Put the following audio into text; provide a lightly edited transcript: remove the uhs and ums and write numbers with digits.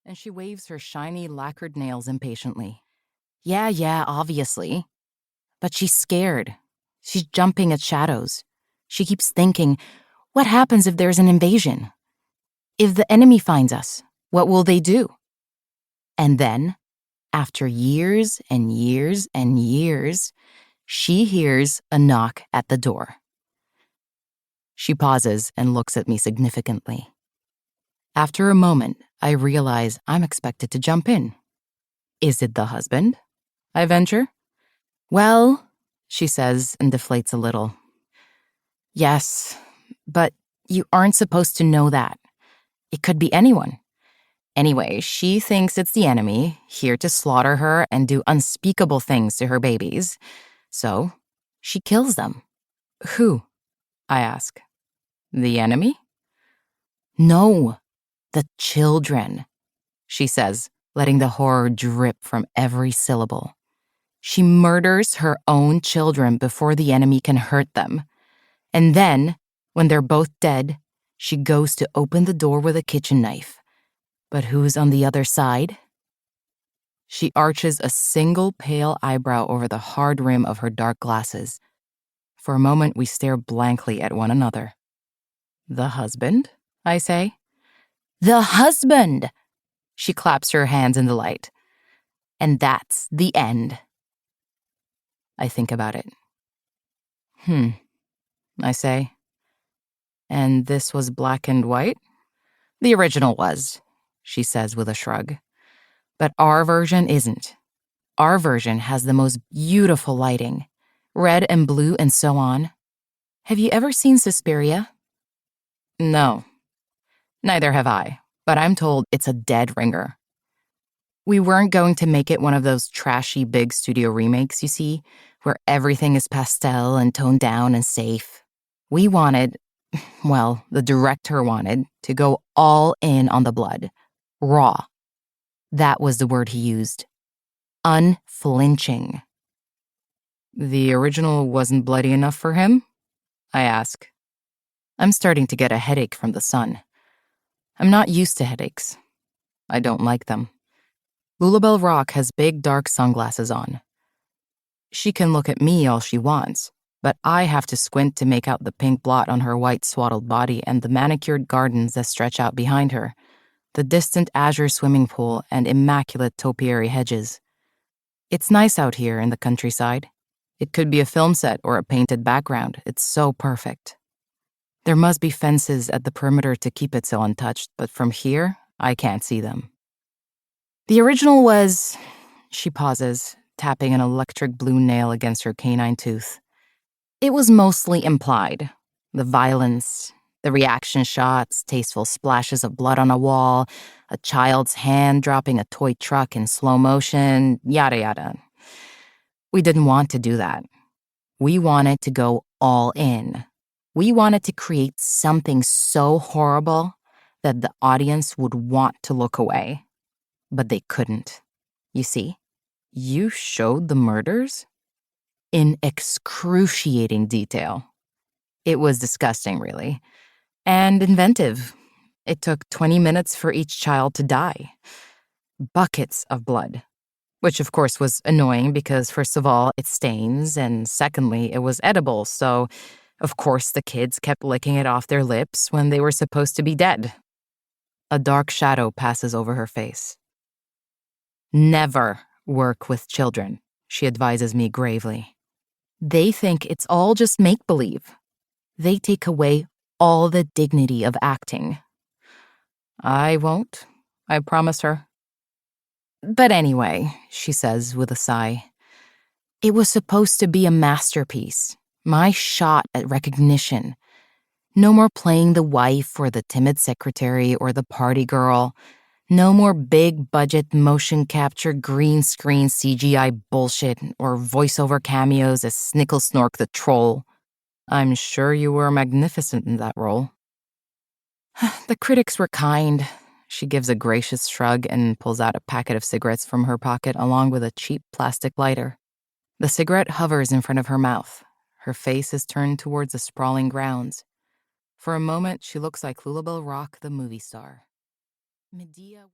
and she waves her shiny, lacquered nails impatiently. Yeah, obviously. But she's scared. She's jumping at shadows. She keeps thinking, what happens if there's an invasion? If the enemy finds us, what will they do? And then, after years and years and years, she hears a knock at the door. She pauses and looks at me significantly. After a moment, I realize I'm expected to jump in. Is it the husband? I venture. Well, she says and deflates a little. Yes, but you aren't supposed to know that. It could be anyone. Anyway, she thinks it's the enemy, here to slaughter her and do unspeakable things to her babies. So, she kills them. Who? I ask. The enemy? No, the children, she says, letting the horror drip from every syllable. She murders her own children before the enemy can hurt them. And then, when they're both dead, she goes to open the door with a kitchen knife. But who's on the other side? She arches a single pale eyebrow over the hard rim of her dark glasses. For a moment, we stare blankly at one another. The husband? I say. The husband! She claps her hands in delight. And that's the end. I think about it. I say. And this was black and white? The original was, she says with a shrug. But our version isn't. Our version has the most beautiful lighting, red and blue and so on. Have you ever seen Suspiria? No. Neither have I, but I'm told it's a dead ringer. We weren't going to make it one of those trashy big studio remakes, you see, where everything is pastel and toned down and safe. We wanted, well, the director wanted, to go all in on the blood. Raw. That was the word he used. Unflinching. The original wasn't bloody enough for him? I ask. I'm starting to get a headache from the sun. I'm not used to headaches. I don't like them. Lulabelle Rock has big dark sunglasses on. She can look at me all she wants, but I have to squint to make out the pink blot on her white swaddled body and the manicured gardens that stretch out behind her, the distant azure swimming pool and immaculate topiary hedges. It's nice out here in the countryside. It could be a film set or a painted background. It's so perfect. There must be fences at the perimeter to keep it so untouched, but from here, I can't see them. The original was... She pauses, tapping an electric blue nail against her canine tooth. It was mostly implied. The violence, the reaction shots, tasteful splashes of blood on a wall, a child's hand dropping a toy truck in slow motion, yada yada. We didn't want to do that. We wanted to go all in. We wanted to create something so horrible that the audience would want to look away. But they couldn't. You see, you showed the murders in excruciating detail. It was disgusting, really, and inventive. It took 20 minutes for each child to die. Buckets of blood, which of course was annoying because first of all, it stains, and secondly, it was edible, so of course the kids kept licking it off their lips when they were supposed to be dead. A dark shadow passes over her face. Never work with children, she advises me gravely. They think it's all just make-believe. They take away all the dignity of acting. I won't, I promise her. But anyway, she says with a sigh, it was supposed to be a masterpiece, my shot at recognition. No more playing the wife or the timid secretary or the party girl. No more big-budget motion capture green screen CGI bullshit or voiceover cameos as Snickle-Snork the troll. I'm sure you were magnificent in that role. The critics were kind. She gives a gracious shrug and pulls out a packet of cigarettes from her pocket along with a cheap plastic lighter. The cigarette hovers in front of her mouth. Her face is turned towards the sprawling grounds. For a moment, she looks like Lulabelle Rock, the movie star. Medea